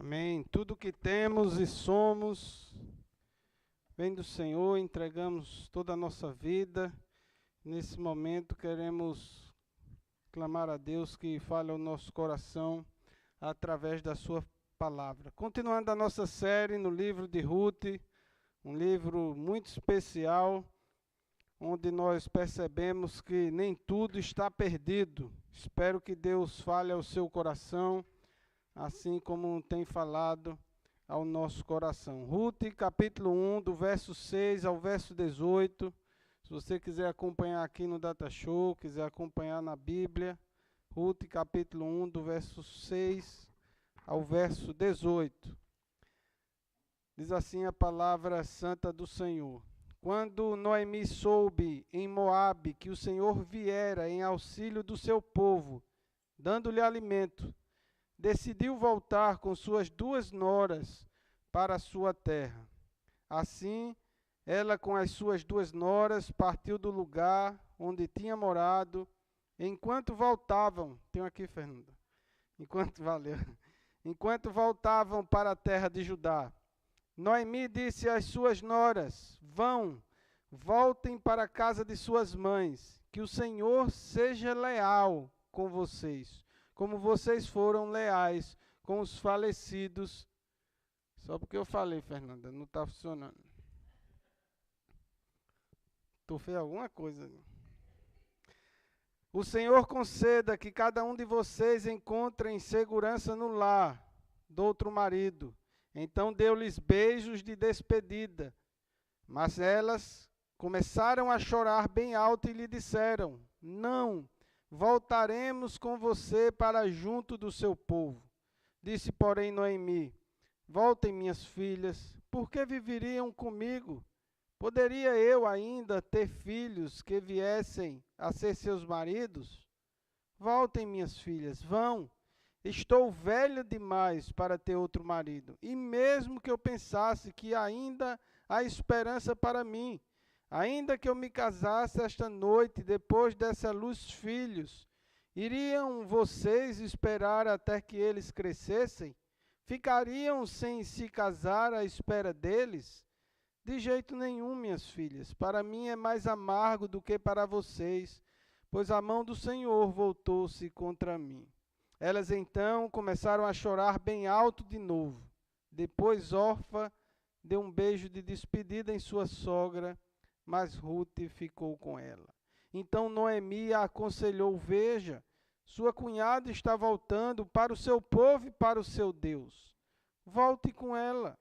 Amém. Tudo que temos e somos vem do Senhor, entregamos toda a nossa vida. Nesse momento queremos clamar a Deus que fale ao nosso coração através da sua palavra. Continuando a nossa série no livro de Ruth, um livro muito especial, onde nós percebemos que nem tudo está perdido. Espero que Deus fale ao seu coração, assim como tem falado ao nosso coração. Ruth, capítulo 1, do verso 6 ao verso 18. Se você quiser acompanhar aqui no Data Show, quiser acompanhar na Bíblia, Ruth, capítulo 1, do verso 6 ao verso 18. Diz assim a palavra santa do Senhor. Quando Noemi soube em Moabe que o Senhor viera em auxílio do seu povo, dando-lhe alimento, decidiu voltar com suas 2 noras para a sua terra. Assim, ela com as suas 2 noras partiu do lugar onde tinha morado. Enquanto voltavam, tenho aqui, Fernanda, enquanto voltavam para a terra de Judá, Noemi disse às suas noras: voltem para a casa de suas mães, que o Senhor seja leal com vocês, como vocês foram leais com os falecidos. Só porque eu falei, Fernanda, não está funcionando. Tu fez alguma coisa. O Senhor conceda que cada um de vocês encontre segurança no lar do outro marido. Então deu-lhes beijos de despedida. Mas elas começaram a chorar bem alto e lhe disseram: não, voltaremos com você para junto do seu povo. Disse, porém, Noemi: voltem, minhas filhas, porque viveriam comigo? Poderia eu ainda ter filhos que viessem a ser seus maridos? Voltem, minhas filhas, vão. Estou velha demais para ter outro marido. E mesmo que eu pensasse que ainda há esperança para mim, ainda que eu me casasse esta noite, depois dessa luz filhos, iriam vocês esperar até que eles crescessem? Ficariam sem se casar à espera deles? De jeito nenhum, minhas filhas. Para mim é mais amargo do que para vocês, pois a mão do Senhor voltou-se contra mim. Elas então começaram a chorar bem alto de novo. Depois Orfa deu um beijo de despedida em sua sogra, mas Ruth ficou com ela. Então Noemi a aconselhou: veja, sua cunhada está voltando para o seu povo e para o seu Deus. Volte com ela.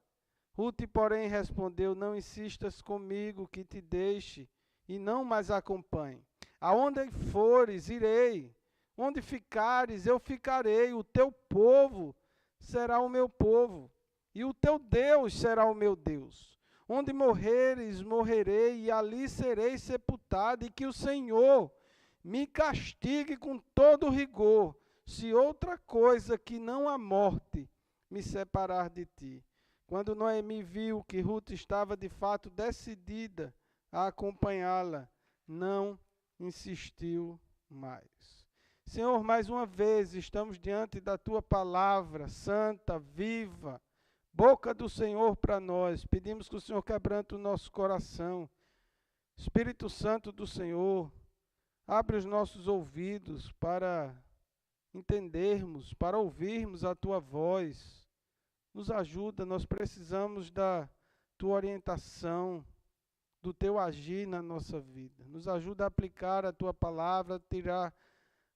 Ruth, porém, respondeu: não insistas comigo que te deixe e não mais acompanhe. Aonde fores, irei. Onde ficares, eu ficarei. O teu povo será o meu povo, e o teu Deus será o meu Deus. Onde morreres, morrerei, e ali serei sepultado, e que o Senhor me castigue com todo rigor, se outra coisa que não a morte me separar de ti. Quando Noemi viu que Ruth estava de fato decidida a acompanhá-la, não insistiu mais. Senhor, mais uma vez estamos diante da Tua palavra santa, viva, boca do Senhor para nós. Pedimos que o Senhor quebrante o nosso coração. Espírito Santo do Senhor, abre os nossos ouvidos para entendermos, para ouvirmos a Tua voz. Nos ajuda, nós precisamos da Tua orientação, do Teu agir na nossa vida. Nos ajuda a aplicar a Tua palavra, tirar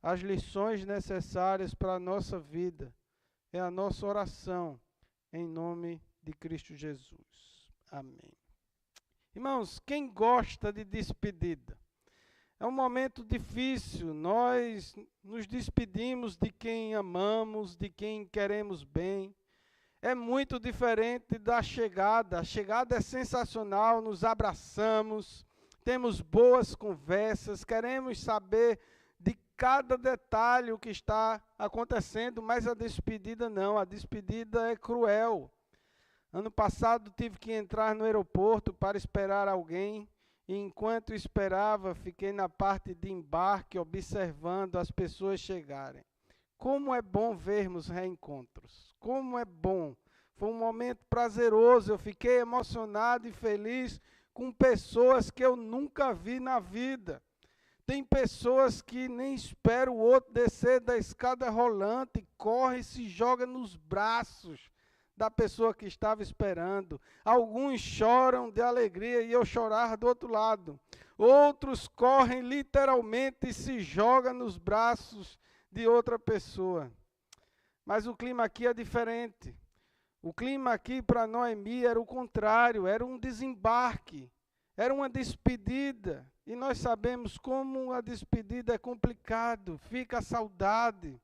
as lições necessárias para a nossa vida. É a nossa oração, em nome de Cristo Jesus. Amém. Irmãos, quem gosta de despedida? É um momento difícil, nós nos despedimos de quem amamos, de quem queremos bem. É muito diferente da chegada. A chegada é sensacional, nos abraçamos, temos boas conversas, queremos saber de cada detalhe o que está acontecendo, mas a despedida não, a despedida é cruel. Ano passado tive que entrar no aeroporto para esperar alguém, e enquanto esperava, fiquei na parte de embarque observando as pessoas chegarem. Como é bom vermos reencontros. Como é bom. Foi um momento prazeroso. Eu fiquei emocionado e feliz com pessoas que eu nunca vi na vida. Tem pessoas que nem esperam o outro descer da escada rolante, corre e se joga nos braços da pessoa que estava esperando. Alguns choram de alegria e eu chorar do outro lado. Outros correm literalmente e se jogam nos braços de outra pessoa. Mas o clima aqui é diferente. O clima aqui para Noemi era o contrário, era um desembarque, era uma despedida. E nós sabemos como a despedida é complicado, fica a saudade.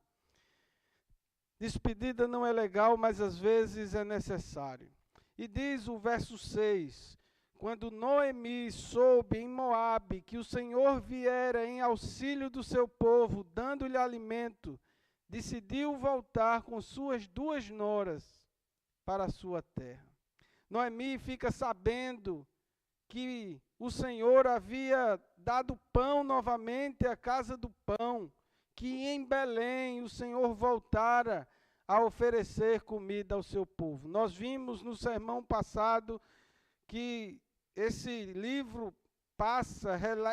Despedida não é legal, mas às vezes é necessário. E diz o verso 6, quando Noemi soube em Moabe que o Senhor viera em auxílio do seu povo, dando-lhe alimento, decidiu voltar com suas 2 noras para a sua terra. Noemi fica sabendo que o Senhor havia dado pão novamente à casa do pão, que em Belém o Senhor voltara a oferecer comida ao seu povo. Nós vimos no sermão passado que esse livro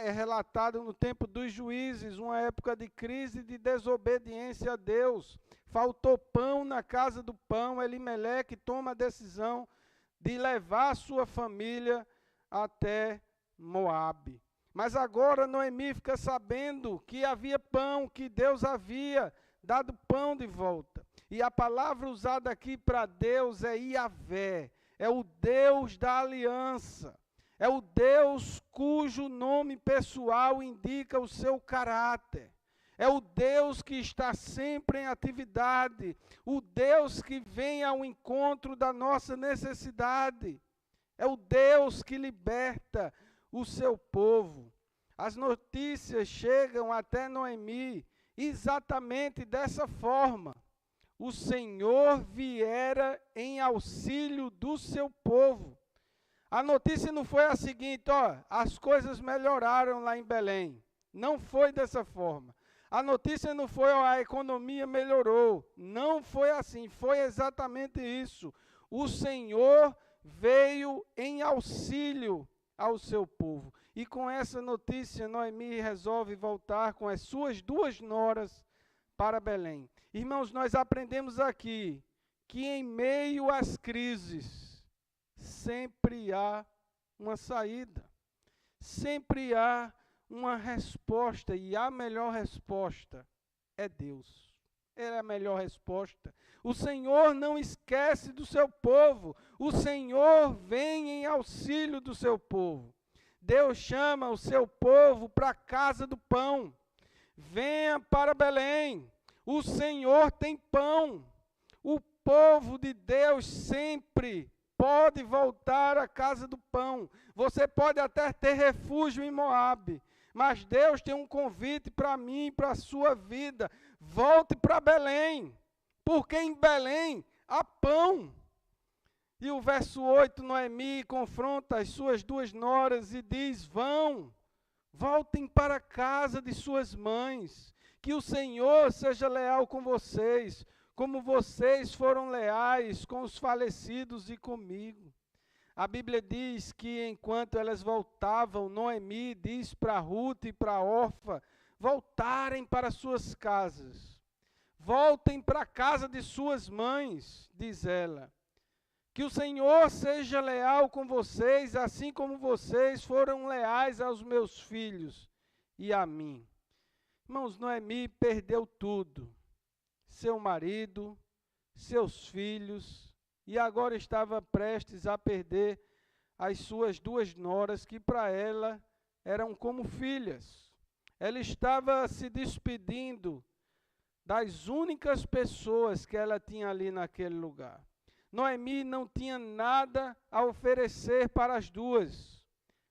é relatado no tempo dos juízes, uma época de crise e de desobediência a Deus. Faltou pão na casa do pão, Elimeleque toma a decisão de levar a sua família até Moabe. Mas agora Noemi fica sabendo que havia pão, que Deus havia dado pão de volta. E a palavra usada aqui para Deus é Iavé, é o Deus da aliança, é o Deus cujo nome pessoal indica o seu caráter. É o Deus que está sempre em atividade, o Deus que vem ao encontro da nossa necessidade. É o Deus que liberta o seu povo. As notícias chegam até Noemi exatamente dessa forma. O Senhor viera em auxílio do seu povo. A notícia não foi a seguinte, as coisas melhoraram lá em Belém. Não foi dessa forma. A notícia não foi, a economia melhorou. Não foi assim, foi exatamente isso. O Senhor veio em auxílio ao seu povo. E com essa notícia, Noemi resolve voltar com as suas 2 noras para Belém. Irmãos, nós aprendemos aqui que em meio às crises, sempre há uma saída. Sempre há uma resposta, e a melhor resposta é Deus. É a melhor resposta. O Senhor não esquece do seu povo. O Senhor vem em auxílio do seu povo. Deus chama o seu povo para a casa do pão. Venha para Belém. O Senhor tem pão. O povo de Deus sempre pode voltar à casa do pão. Você pode até ter refúgio em Moabe, mas Deus tem um convite para mim e para a sua vida. Volte para Belém, porque em Belém há pão. E o verso 8, Noemi confronta as suas 2 noras e diz, voltem para a casa de suas mães, que o Senhor seja leal com vocês, como vocês foram leais com os falecidos e comigo. A Bíblia diz que enquanto elas voltavam, Noemi diz para Ruth e para Orfa, voltarem para suas casas. Voltem para a casa de suas mães, diz ela. Que o Senhor seja leal com vocês, assim como vocês foram leais aos meus filhos e a mim. Irmãos, Noemi perdeu tudo. Seu marido, seus filhos, e agora estava prestes a perder as suas 2 noras, que para ela eram como filhas. Ela estava se despedindo das únicas pessoas que ela tinha ali naquele lugar. Noemi não tinha nada a oferecer para as 2.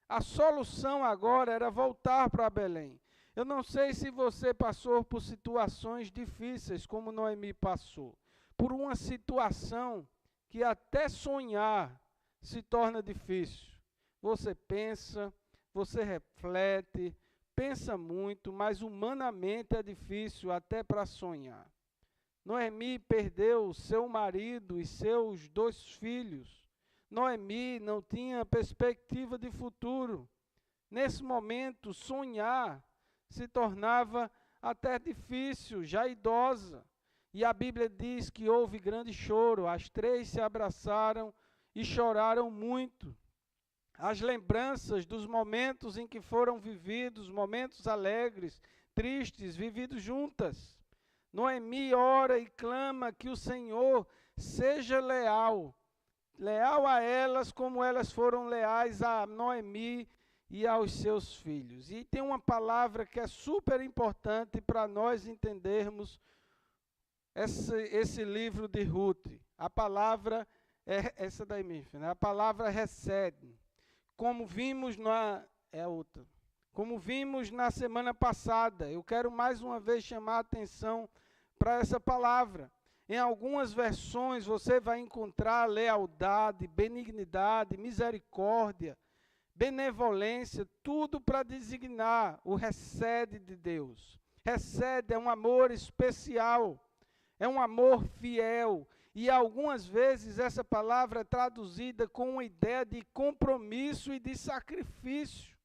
A solução agora era voltar para Belém. Eu não sei se você passou por situações difíceis, como Noemi passou. Por uma situação que até sonhar se torna difícil. Você pensa, você reflete, pensa muito, mas humanamente é difícil até para sonhar. Noemi perdeu seu marido e seus 2 filhos. Noemi não tinha perspectiva de futuro. Nesse momento, sonhar se tornava até difícil, já idosa. E a Bíblia diz que houve grande choro. As 3 se abraçaram e choraram muito. As lembranças dos momentos em que foram vividos, momentos alegres, tristes, vividos juntas. Noemi ora e clama que o Senhor seja leal a elas como elas foram leais a Noemi e aos seus filhos. E tem uma palavra que é super importante para nós entendermos esse livro de Ruth. A palavra é essa daí mesmo, né? A palavra recebe. Como vimos na semana passada, eu quero mais uma vez chamar a atenção para essa palavra. Em algumas versões você vai encontrar lealdade, benignidade, misericórdia, benevolência, tudo para designar o recebe de Deus. Recebe é um amor especial, é um amor fiel. E algumas vezes essa palavra é traduzida com uma ideia de compromisso e de sacrifício.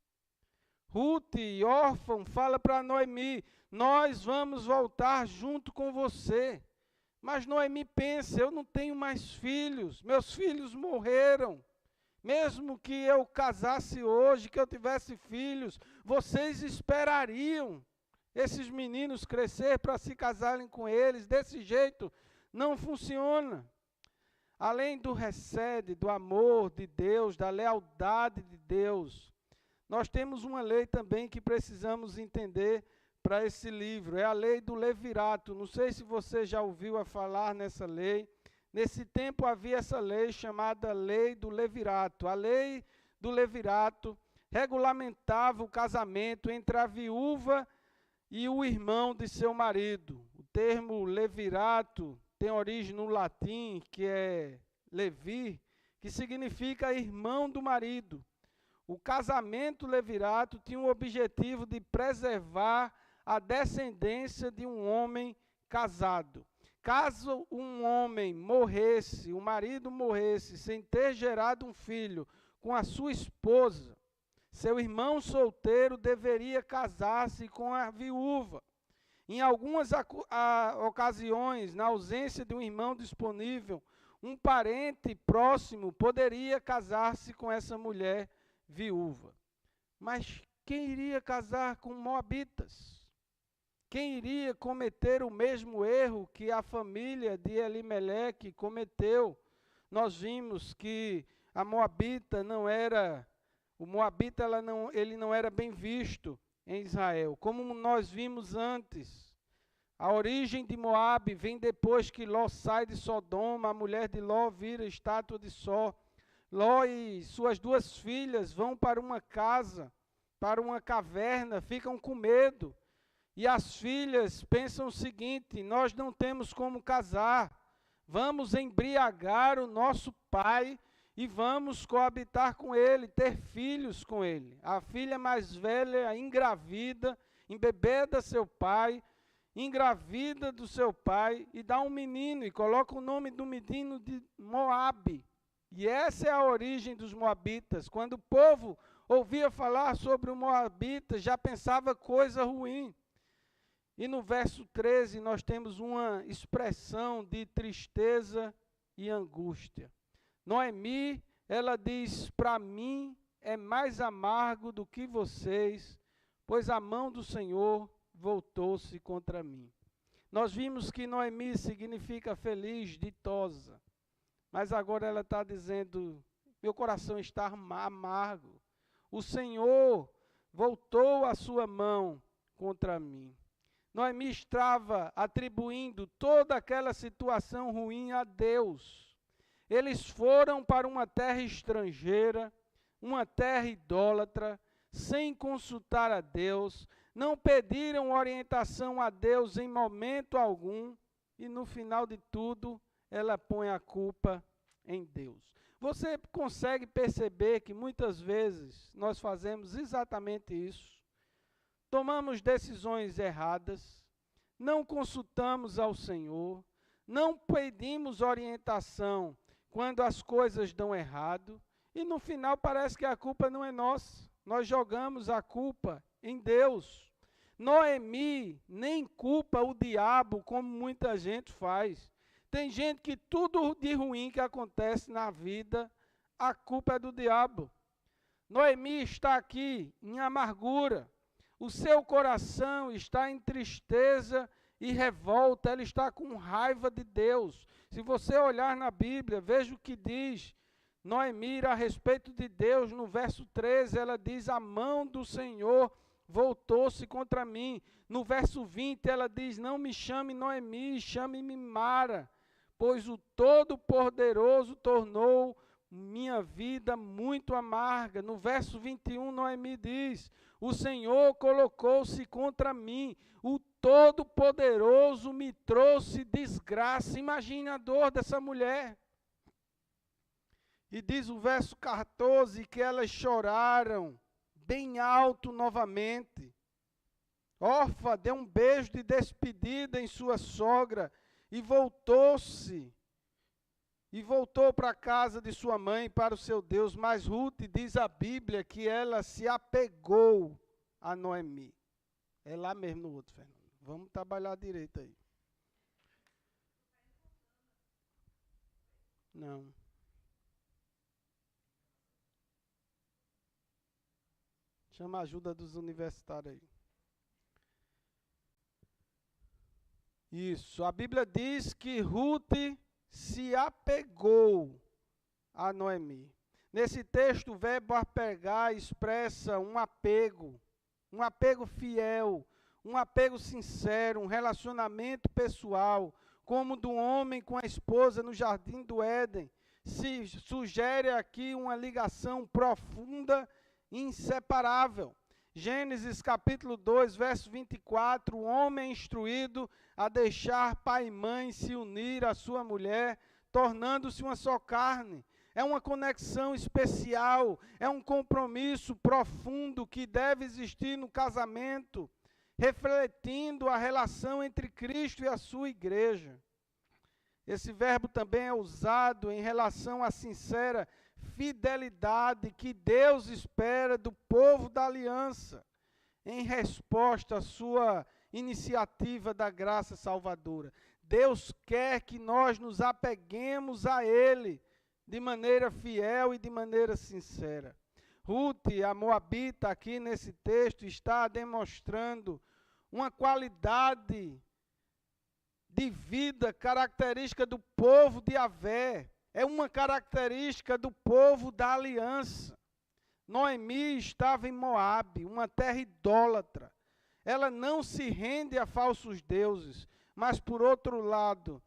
Ruth, órfão, fala para Noemi, nós vamos voltar junto com você. Mas Noemi pensa, eu não tenho mais filhos, meus filhos morreram. Mesmo que eu casasse hoje, que eu tivesse filhos, vocês esperariam esses meninos crescer para se casarem com eles. Desse jeito não funciona. Além do recebe, do amor de Deus, da lealdade de Deus, nós temos uma lei também que precisamos entender para esse livro. É a lei do levirato. Não sei se você já ouviu a falar nessa lei. Nesse tempo havia essa lei chamada lei do levirato. A lei do levirato regulamentava o casamento entre a viúva e o irmão de seu marido. O termo levirato tem origem no latim, que é levi, que significa irmão do marido. O casamento levirato tinha o objetivo de preservar a descendência de um homem casado. Caso um homem morresse, o marido morresse, sem ter gerado um filho com a sua esposa, seu irmão solteiro deveria casar-se com a viúva. Em algumas ocasiões, na ausência de um irmão disponível, um parente próximo poderia casar-se com essa mulher viúva. Mas quem iria casar com moabitas? Quem iria cometer o mesmo erro que a família de Elimeleque cometeu? Nós vimos que a moabita ele não era bem visto em Israel. Como nós vimos antes, a origem de Moabe vem depois que Ló sai de Sodoma, a mulher de Ló vira estátua de Sol. Ló e suas 2 filhas vão para uma casa, para uma caverna, ficam com medo. E as filhas pensam o seguinte, nós não temos como casar, vamos embriagar o nosso pai e vamos coabitar com ele, ter filhos com ele. A filha mais velha engravida, embebeda seu pai, engravida do seu pai e dá um menino e coloca o nome do menino de Moabe. E essa é a origem dos moabitas. Quando o povo ouvia falar sobre o moabita, já pensava coisa ruim. E no verso 13 nós temos uma expressão de tristeza e angústia. Noemi, ela diz, para mim é mais amargo do que vocês, pois a mão do Senhor voltou-se contra mim. Nós vimos que Noemi significa feliz, ditosa, mas agora ela está dizendo, meu coração está amargo. O Senhor voltou a sua mão contra mim. Noemi estava atribuindo toda aquela situação ruim a Deus. Eles foram para uma terra estrangeira, uma terra idólatra, sem consultar a Deus, não pediram orientação a Deus em momento algum, e no final de tudo, ela põe a culpa em Deus. Você consegue perceber que muitas vezes nós fazemos exatamente isso? Tomamos decisões erradas, não consultamos ao Senhor, não pedimos orientação quando as coisas dão errado, e no final parece que a culpa não é nossa. Nós jogamos a culpa em Deus. Noemi nem culpa o diabo, como muita gente faz. Tem gente que tudo de ruim que acontece na vida, a culpa é do diabo. Noemi está aqui em amargura. O seu coração está em tristeza e revolta. Ela está com raiva de Deus. Se você olhar na Bíblia, veja o que diz Noemi a respeito de Deus. No verso 13, ela diz: a mão do Senhor voltou-se contra mim. No verso 20, ela diz: não me chame Noemi, chame-me Mara, pois o Todo-Poderoso tornou minha vida muito amarga. No verso 21, Noemi diz: o Senhor colocou-se contra mim, o Todo-Poderoso me trouxe desgraça. Imagine a dor dessa mulher. E diz o verso 14 que elas choraram bem alto novamente. Orfa deu um beijo de despedida em sua sogra e voltou-se. E voltou para a casa de sua mãe, para o seu Deus. Mas Ruth, diz a Bíblia, que ela se apegou a Noemi. É lá mesmo no outro, Fernando. Vamos trabalhar direito aí. Não. Chama a ajuda dos universitários aí. Isso. A Bíblia diz que Ruth se apegou a Noemi. Nesse texto, o verbo apegar expressa um apego fiel, um apego sincero, um relacionamento pessoal, como do homem com a esposa no jardim do Éden. Se sugere aqui uma ligação profunda e inseparável. Gênesis capítulo 2, verso 24, o homem é instruído a deixar pai e mãe se unir à sua mulher, tornando-se uma só carne. É uma conexão especial, é um compromisso profundo que deve existir no casamento, refletindo a relação entre Cristo e a sua igreja. Esse verbo também é usado em relação à sincera fidelidade que Deus espera do povo da aliança, em resposta à sua iniciativa da graça salvadora. Deus quer que nós nos apeguemos a Ele de maneira fiel e de maneira sincera. Ruth, a moabita, aqui nesse texto, está demonstrando uma qualidade de vida característica do povo de Yahvé. É uma característica do povo da aliança. Noemi estava em Moabe, uma terra idólatra. Ela não se rende a falsos deuses, mas por outro lado,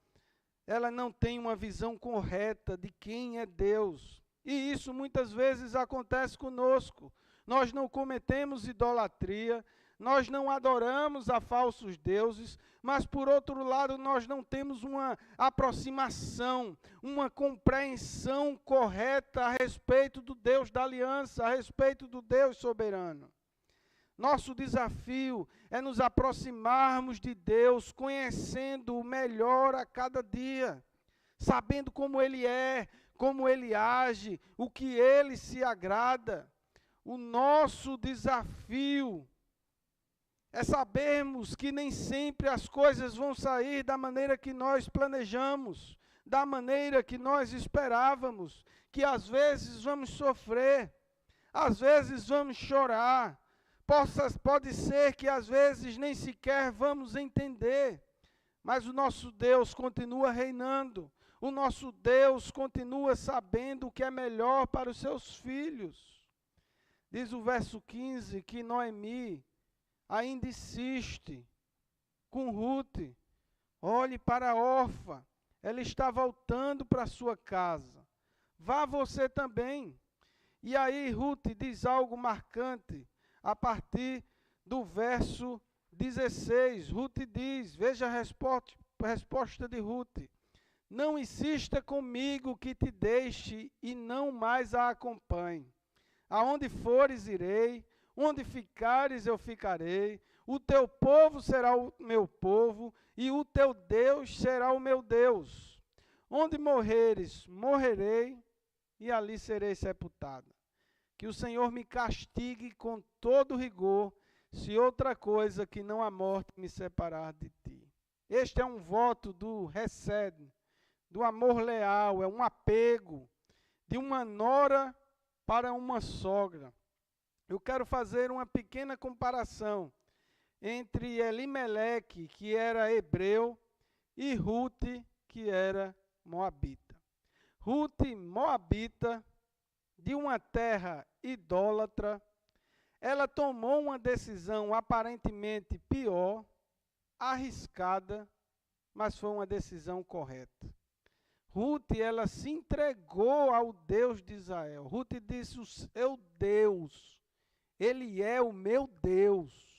ela não tem uma visão correta de quem é Deus. E isso muitas vezes acontece conosco. Nós não cometemos idolatria, nós não adoramos a falsos deuses, mas por outro lado nós não temos uma aproximação, uma compreensão correta a respeito do Deus da aliança, a respeito do Deus soberano. Nosso desafio é nos aproximarmos de Deus, conhecendo-o melhor a cada dia, sabendo como Ele é, como Ele age, o que Ele se agrada. O nosso desafio é sabermos que nem sempre as coisas vão sair da maneira que nós planejamos, da maneira que nós esperávamos, que às vezes vamos sofrer, às vezes vamos chorar, pode ser que às vezes nem sequer vamos entender, mas o nosso Deus continua reinando, o nosso Deus continua sabendo o que é melhor para os seus filhos. Diz o verso 15 que Noemi ainda insiste com Ruth: olhe para Orfa, ela está voltando para a sua casa, vá você também. E aí Ruth diz algo marcante, a partir do verso 16, Ruth diz, veja a resposta de Ruth: não insista comigo que te deixe e não mais a acompanhe. Aonde fores irei, onde ficares eu ficarei, O teu povo será o meu povo, e o teu Deus será o meu Deus. Onde morreres, morrerei, e ali serei sepultada. Que o Senhor me castigue com todo rigor, se outra coisa que não a morte me separar de ti. Este é um voto do hesed, do amor leal, é um apego de uma nora para uma sogra. Eu quero fazer uma pequena comparação entre Elimeleque, que era hebreu, e Rute, que era moabita. Rute, moabita, de uma terra idólatra, ela tomou uma decisão aparentemente pior, arriscada, mas foi uma decisão correta. Rute, ela se entregou ao Deus de Israel. Rute disse: o seu Deus, Ele é o meu Deus.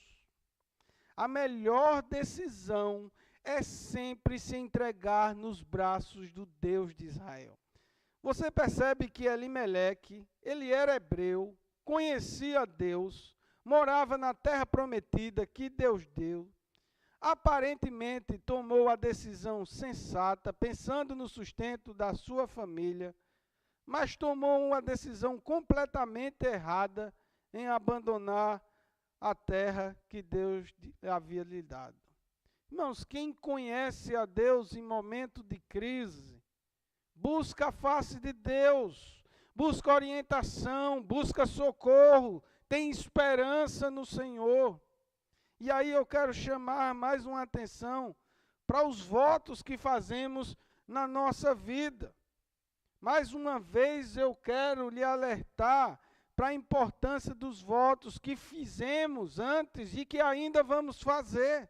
A melhor decisão é sempre se entregar nos braços do Deus de Israel. Você percebe que Elimeleque, ele era hebreu, conhecia Deus, morava na terra prometida que Deus deu. Aparentemente tomou a decisão sensata, pensando no sustento da sua família, mas tomou uma decisão completamente errada em abandonar a terra que Deus havia lhe dado. Irmãos, quem conhece a Deus em momento de crise, busca a face de Deus, busca orientação, busca socorro, tem esperança no Senhor. E aí eu quero chamar mais uma atenção para os votos que fazemos na nossa vida. Mais uma vez eu quero lhe alertar para a importância dos votos que fizemos antes e que ainda vamos fazer.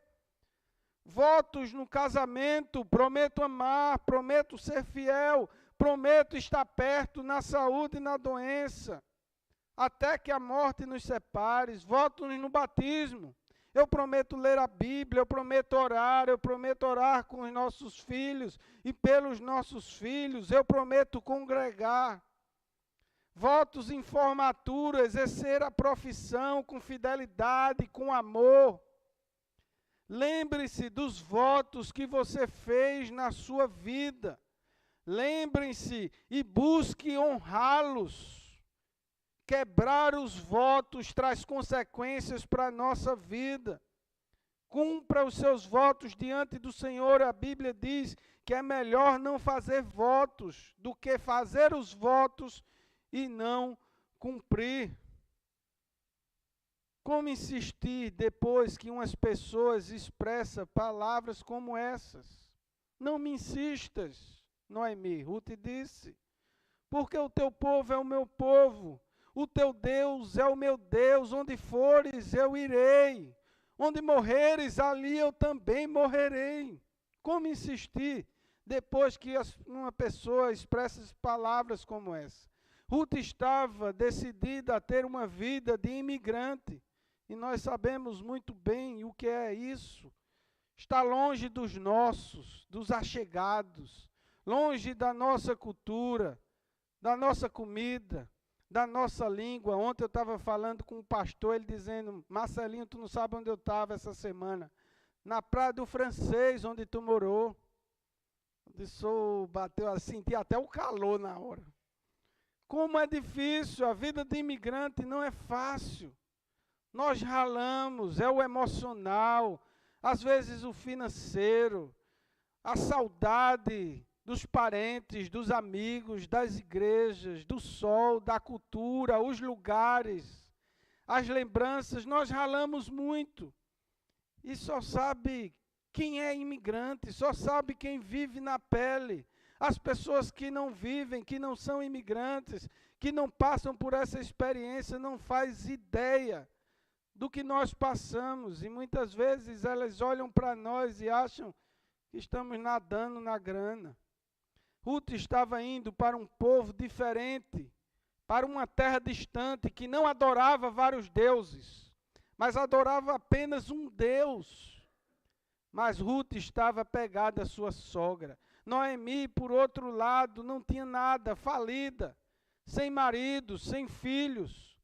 Votos no casamento: prometo amar, prometo ser fiel, prometo estar perto na saúde e na doença, até que a morte nos separe. Votos no batismo: eu prometo ler a Bíblia, eu prometo orar com os nossos filhos e pelos nossos filhos, eu prometo congregar. Votos em formatura: exercer a profissão com fidelidade, com amor. Lembre-se dos votos que você fez na sua vida. Lembre-se e busque honrá-los. Quebrar os votos traz consequências para a nossa vida. Cumpra os seus votos diante do Senhor. A Bíblia diz que é melhor não fazer votos do que fazer os votos e não cumprir. Como insistir depois que umas pessoas expressam palavras como essas? Não me insistas, Noemi. Rute disse: porque o teu povo é o meu povo, o teu Deus é o meu Deus. Onde fores, eu irei. Onde morreres, ali eu também morrerei. Como insistir depois que uma pessoa expressa palavras como essa? Ruth estava decidida a ter uma vida de imigrante. E nós sabemos muito bem o que é isso. Está longe dos nossos, dos achegados, longe da nossa cultura, da nossa comida, da nossa língua. Ontem eu estava falando com um pastor, ele dizendo: Marcelinho, tu não sabe onde eu estava essa semana? Na Praia do Francês, onde tu morou. Bateu assim, senti até o calor na hora. Como é difícil, a vida de imigrante não é fácil. Nós ralamos, é o emocional, às vezes o financeiro, a saudade dos parentes, dos amigos, das igrejas, do sol, da cultura, os lugares, as lembranças. Nós ralamos muito. E só sabe quem é imigrante, só sabe quem vive na pele. As pessoas que não vivem, que não são imigrantes, que não passam por essa experiência, não faz ideia do que nós passamos, e muitas vezes elas olham para nós e acham que estamos nadando na grana. Ruth estava indo para um povo diferente, para uma terra distante, que não adorava vários deuses, mas adorava apenas um Deus. Mas Ruth estava pegada à sua sogra. Noemi, por outro lado, não tinha nada, falida, sem marido, sem filhos.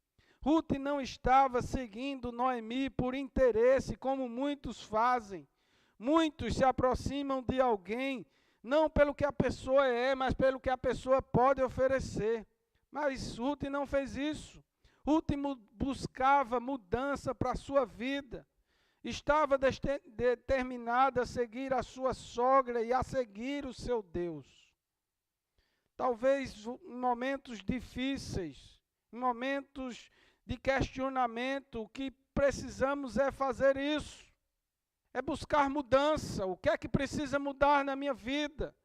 Ruth não estava seguindo Noemi por interesse, como muitos fazem. Muitos se aproximam de alguém, não pelo que a pessoa é, mas pelo que a pessoa pode oferecer. Mas Ruth não fez isso. Ruth buscava mudança para a sua vida. Estava determinada a seguir a sua sogra e a seguir o seu Deus. Talvez em momentos difíceis, em momentos de questionamento, o que precisamos é fazer isso. É buscar mudança. O que é que precisa mudar na minha vida?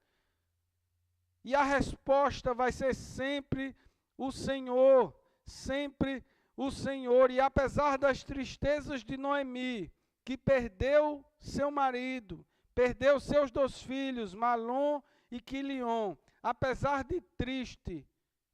E a resposta vai ser sempre o Senhor. Sempre o Senhor. E apesar das tristezas de Noemi, que perdeu seu marido, perdeu seus 2 filhos, Malom e Quilion, apesar de triste,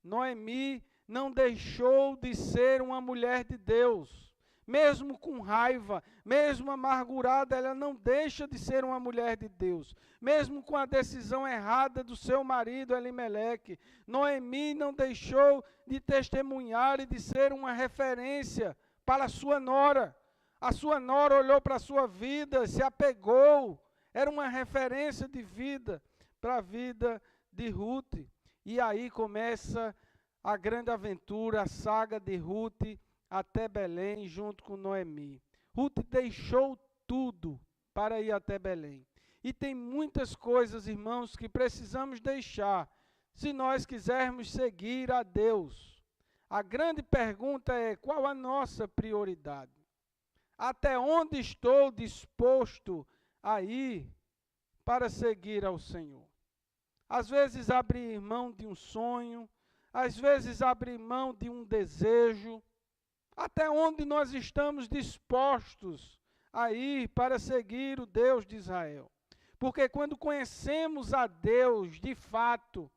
Noemi não deixou de ser uma mulher de Deus. Mesmo com raiva, mesmo amargurada, ela não deixa de ser uma mulher de Deus. Mesmo com a decisão errada do seu marido Elimeleque, Noemi não deixou de testemunhar e de ser uma referência para a sua nora. A sua nora olhou para a sua vida, se apegou, era uma referência de vida para a vida de Ruth. E aí começa a grande aventura, a saga de Ruth até Belém, junto com Noemi. Ruth deixou tudo para ir até Belém. E tem muitas coisas, irmãos, que precisamos deixar, se nós quisermos seguir a Deus. A grande pergunta é, qual a nossa prioridade? Até onde estou disposto a ir para seguir ao Senhor? Às vezes abrir mão de um sonho, às vezes abrir mão de um desejo. Até onde nós estamos dispostos a ir para seguir o Deus de Israel? Porque quando conhecemos a Deus de fato,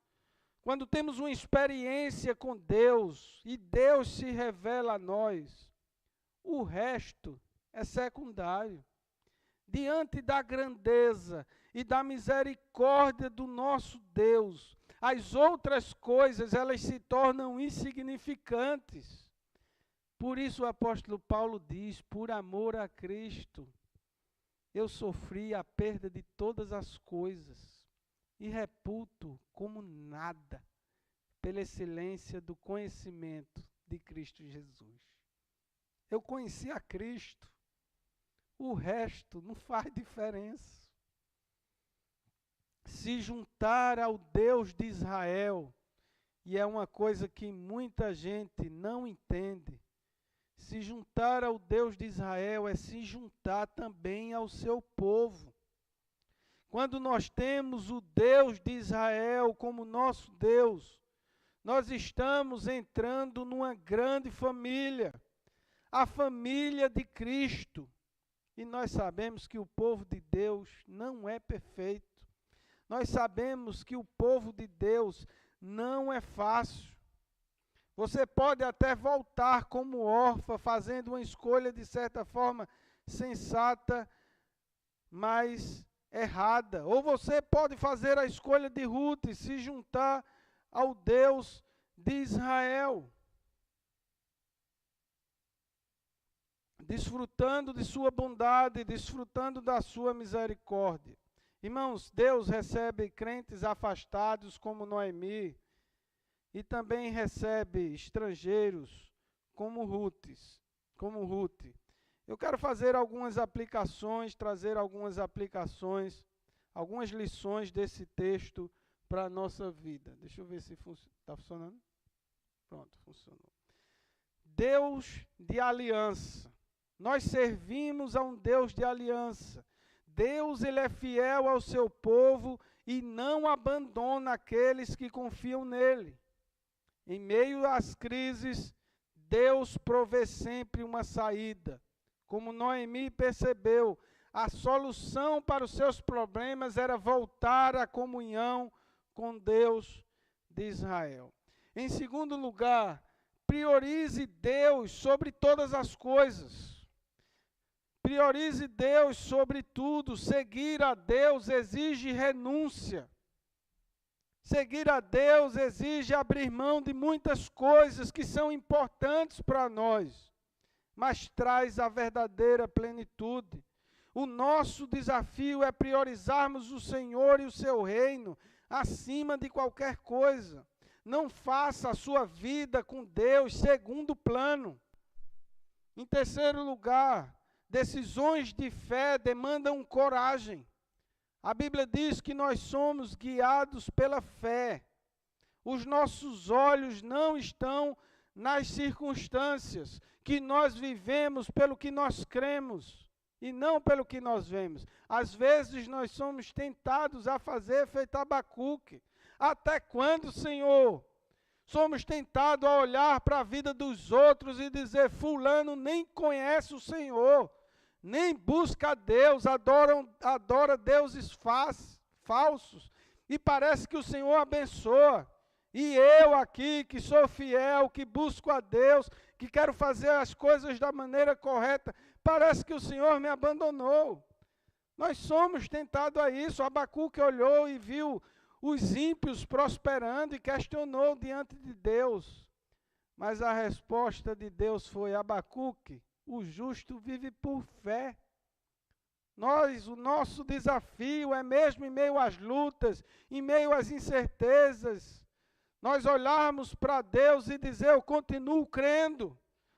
quando temos uma experiência com Deus e Deus se revela a nós, o resto é secundário. Diante da grandeza e da misericórdia do nosso Deus, as outras coisas, elas se tornam insignificantes. Por isso o apóstolo Paulo diz, por amor a Cristo, eu sofri a perda de todas as coisas e reputo como nada pela excelência do conhecimento de Cristo Jesus. Eu conheci a Cristo, o resto não faz diferença. Se juntar ao Deus de Israel, e é uma coisa que muita gente não entende, se juntar ao Deus de Israel é se juntar também ao seu povo. Quando nós temos o Deus de Israel como nosso Deus, nós estamos entrando numa grande família, a família de Cristo. E nós sabemos que o povo de Deus não é perfeito. Nós sabemos que o povo de Deus não é fácil. Você pode até voltar como órfã, fazendo uma escolha de certa forma sensata, mas errada. Ou você pode fazer a escolha de Ruth e se juntar ao Deus de Israel, desfrutando de sua bondade, desfrutando da sua misericórdia. Irmãos, Deus recebe crentes afastados como Noemi, e também recebe estrangeiros como Ruth. Eu quero fazer algumas aplicações, trazer algumas aplicações, algumas lições desse texto para a nossa vida. Deixa eu ver se está funcionando. Pronto, funcionou. Deus de aliança. Nós servimos a um Deus de aliança. Deus, ele é fiel ao seu povo e não abandona aqueles que confiam nele. Em meio às crises, Deus provê sempre uma saída. Como Noemi percebeu, a solução para os seus problemas era voltar à comunhão com Deus de Israel. Em segundo lugar, priorize Deus sobre todas as coisas. Priorize Deus sobre tudo. Seguir a Deus exige renúncia. Seguir a Deus exige abrir mão de muitas coisas que são importantes para nós, mas traz a verdadeira plenitude. O nosso desafio é priorizarmos o Senhor e o seu reino acima de qualquer coisa. Não faça a sua vida com Deus segundo plano. Em terceiro lugar, decisões de fé demandam coragem. A Bíblia diz que nós somos guiados pela fé. Os nossos olhos não estão nas circunstâncias, que nós vivemos pelo que nós cremos e não pelo que nós vemos. Às vezes nós somos tentados a fazer feito Abacuque. Até quando, Senhor? Somos tentados a olhar para a vida dos outros e dizer, fulano nem conhece o Senhor, nem busca a Deus, adora deuses falsos, e parece que o Senhor abençoa. E eu aqui, que sou fiel, que busco a Deus, que quero fazer as coisas da maneira correta, parece que o Senhor me abandonou. Nós somos tentados a isso. Abacuque olhou e viu os ímpios prosperando e questionou diante de Deus. Mas a resposta de Deus foi, Abacuque, o justo vive por fé. O nosso desafio é mesmo em meio às lutas, em meio às incertezas, nós olharmos para Deus e dizer, eu continuo crendo.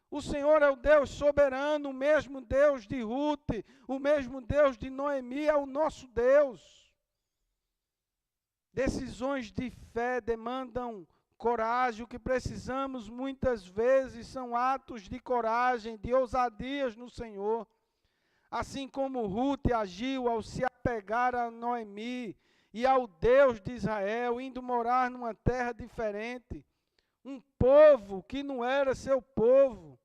O Senhor é o Deus soberano, o mesmo Deus de Ruth, o mesmo Deus de Noemi, é o nosso Deus. Decisões de fé demandam coragem. O que precisamos muitas vezes são atos de coragem, de ousadias no Senhor. Assim como Ruth agiu ao se apegar a Noemi e ao Deus de Israel, indo morar numa terra diferente. Um povo que não era seu povo.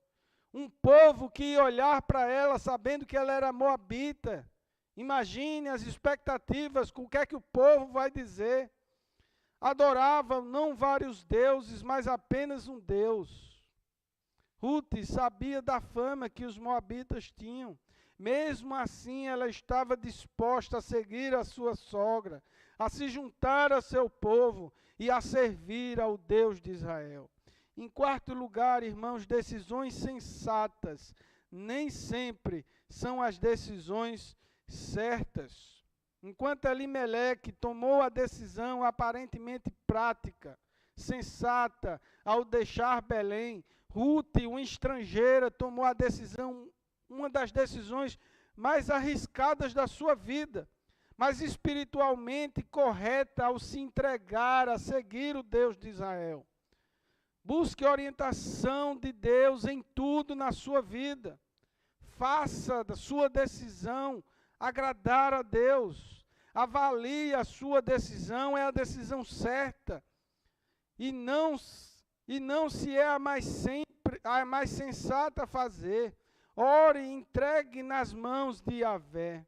Um povo que ia olhar para ela sabendo que ela era moabita. Imagine as expectativas, com o que o povo vai dizer. Adoravam não vários deuses, mas apenas um Deus. Ruth sabia da fama que os moabitas tinham. Mesmo assim, ela estava disposta a seguir a sua sogra, a se juntar a seu povo e a servir ao Deus de Israel. Em quarto lugar, irmãos, decisões sensatas nem sempre são as decisões certas. Enquanto Elimeleque tomou a decisão aparentemente prática, sensata, ao deixar Belém, Ruth, uma estrangeira, tomou a decisão, uma das decisões mais arriscadas da sua vida, mas espiritualmente correta ao se entregar a seguir o Deus de Israel. Busque orientação de Deus em tudo na sua vida. Faça da sua decisão agradar a Deus. Avalie a sua decisão, é a decisão certa. E não se é a mais sensata a fazer. Ore e entregue nas mãos de Yahvé.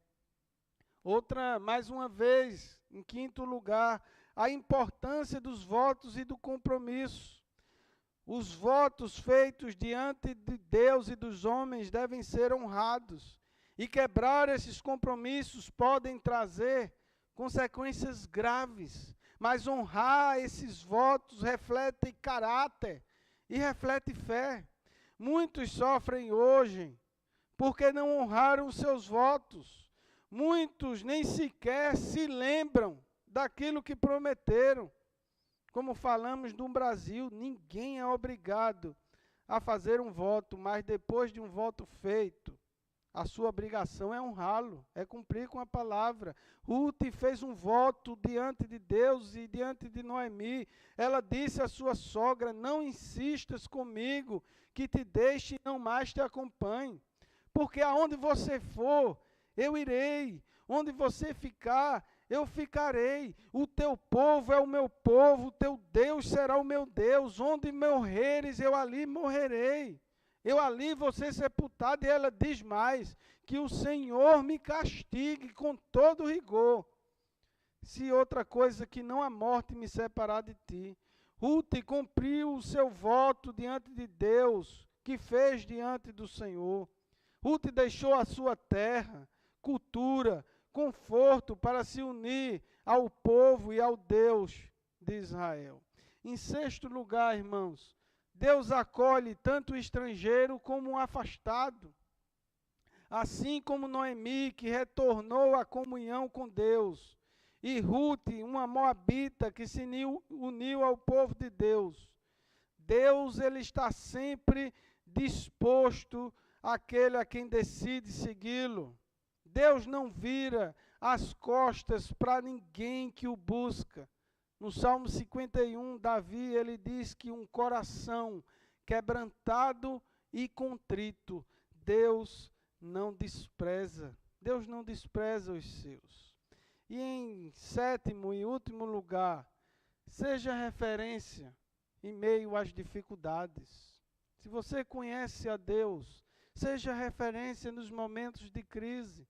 Mais uma vez, em quinto lugar, a importância dos votos e do compromisso. Os votos feitos diante de Deus e dos homens devem ser honrados. E quebrar esses compromissos podem trazer consequências graves. Mas honrar esses votos reflete caráter e reflete fé. Muitos sofrem hoje porque não honraram os seus votos. Muitos nem sequer se lembram daquilo que prometeram. Como falamos no Brasil, ninguém é obrigado a fazer um voto, mas depois de um voto feito, a sua obrigação é honrá-lo, é cumprir com a palavra. Ruth fez um voto diante de Deus e diante de Noemi. Ela disse à sua sogra, não insistas comigo, que te deixe e não mais te acompanhe. Porque aonde você for, eu irei. Onde você ficar, eu ficarei. O teu povo é o meu povo, o teu Deus será o meu Deus. Onde morreres, eu ali morrerei. Eu ali vou ser sepultado. E ela diz mais, que o Senhor me castigue com todo rigor, se outra coisa que não a morte me separar de ti. Ruth cumpriu o seu voto diante de Deus, que fez diante do Senhor. Ruth deixou a sua terra, cultura, conforto para se unir ao povo e ao Deus de Israel. Em sexto lugar, irmãos, Deus acolhe tanto o estrangeiro como o afastado. Assim como Noemi, que retornou à comunhão com Deus, e Ruth, uma moabita que se uniu ao povo de Deus. Deus, ele está sempre disposto àquele a quem decide segui-lo. Deus não vira as costas para ninguém que o busca. No Salmo 51, Davi, ele diz que um coração quebrantado e contrito, Deus não despreza. Deus não despreza os seus. E em sétimo e último lugar, seja referência em meio às dificuldades. Se você conhece a Deus, seja referência nos momentos de crise.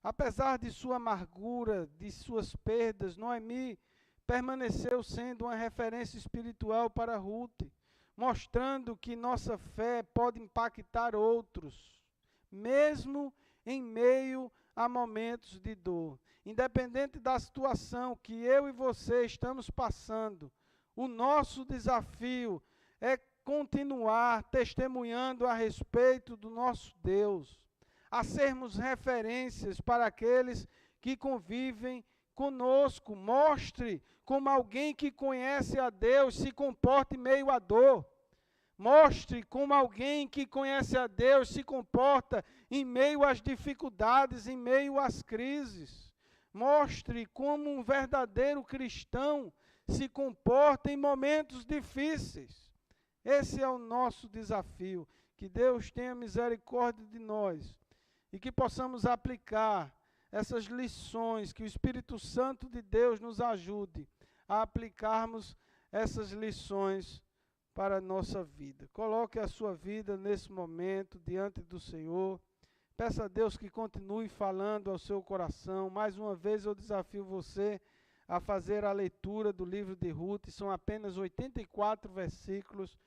Apesar de sua amargura, de suas perdas, Noemi permaneceu sendo uma referência espiritual para Ruth, mostrando que nossa fé pode impactar outros, mesmo em meio a momentos de dor. Independente da situação que eu e você estamos passando, o nosso desafio é continuar testemunhando a respeito do nosso Deus, a sermos referências para aqueles que convivem conosco. Mostre como alguém que conhece a Deus se comporta em meio à dor. Mostre como alguém que conhece a Deus se comporta em meio às dificuldades, em meio às crises. Mostre como um verdadeiro cristão se comporta em momentos difíceis. Esse é o nosso desafio. Que Deus tenha misericórdia de nós e que possamos aplicar essas lições, que o Espírito Santo de Deus nos ajude a aplicarmos essas lições para a nossa vida. Coloque a sua vida nesse momento diante do Senhor. Peça a Deus que continue falando ao seu coração. Mais uma vez eu desafio você a fazer a leitura do livro de Ruth. São apenas 84 versículos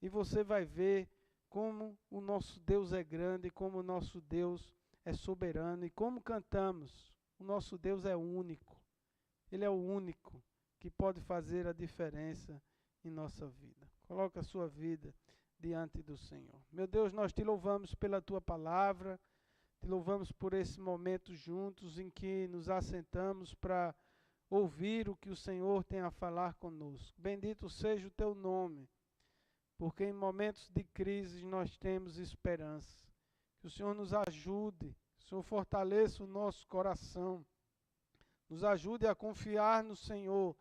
e você vai ver como o nosso Deus é grande, como o nosso Deus é soberano e como cantamos. O nosso Deus é único. Ele é o único que pode fazer a diferença em nossa vida. Coloque a sua vida diante do Senhor. Meu Deus, nós te louvamos pela tua palavra, te louvamos por esse momento juntos em que nos assentamos para ouvir o que o Senhor tem a falar conosco. Bendito seja o teu nome, porque em momentos de crise nós temos esperança. Que o Senhor nos ajude, que o Senhor fortaleça o nosso coração, nos ajude a confiar no Senhor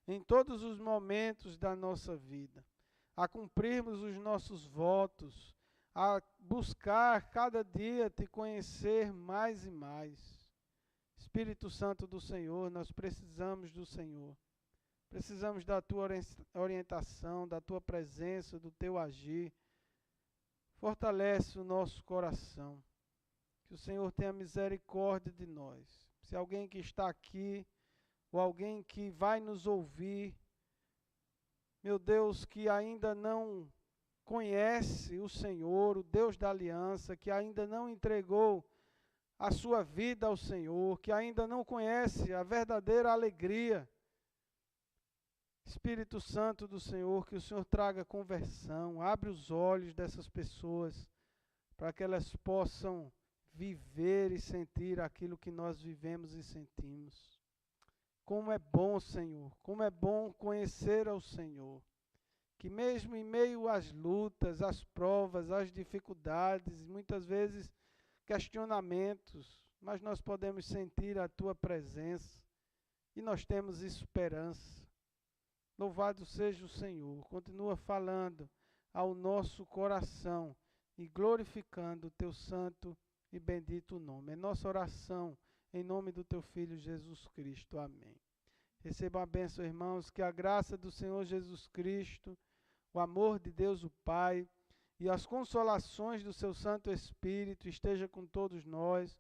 em todos os momentos da nossa vida, a cumprirmos os nossos votos, a buscar cada dia te conhecer mais e mais. Espírito Santo do Senhor, nós precisamos do Senhor. Precisamos da tua orientação, da tua presença, do teu agir. Fortalece o nosso coração. Que o Senhor tenha misericórdia de nós. Se alguém que está aqui, ou alguém que vai nos ouvir, meu Deus, que ainda não conhece o Senhor, o Deus da aliança, que ainda não entregou a sua vida ao Senhor, que ainda não conhece a verdadeira alegria, Espírito Santo do Senhor, que o Senhor traga conversão, abre os olhos dessas pessoas, para que elas possam viver e sentir aquilo que nós vivemos e sentimos. Como é bom, Senhor, como é bom conhecer ao Senhor, que mesmo em meio às lutas, às provas, às dificuldades, muitas vezes questionamentos, mas nós podemos sentir a Tua presença e nós temos esperança. Louvado seja o Senhor, continua falando ao nosso coração e glorificando o Teu santo e bendito nome. É nossa oração, em nome do Teu Filho Jesus Cristo. Amém. Receba a bênção, irmãos, que a graça do Senhor Jesus Cristo, o amor de Deus o Pai e as consolações do Seu Santo Espírito esteja com todos nós,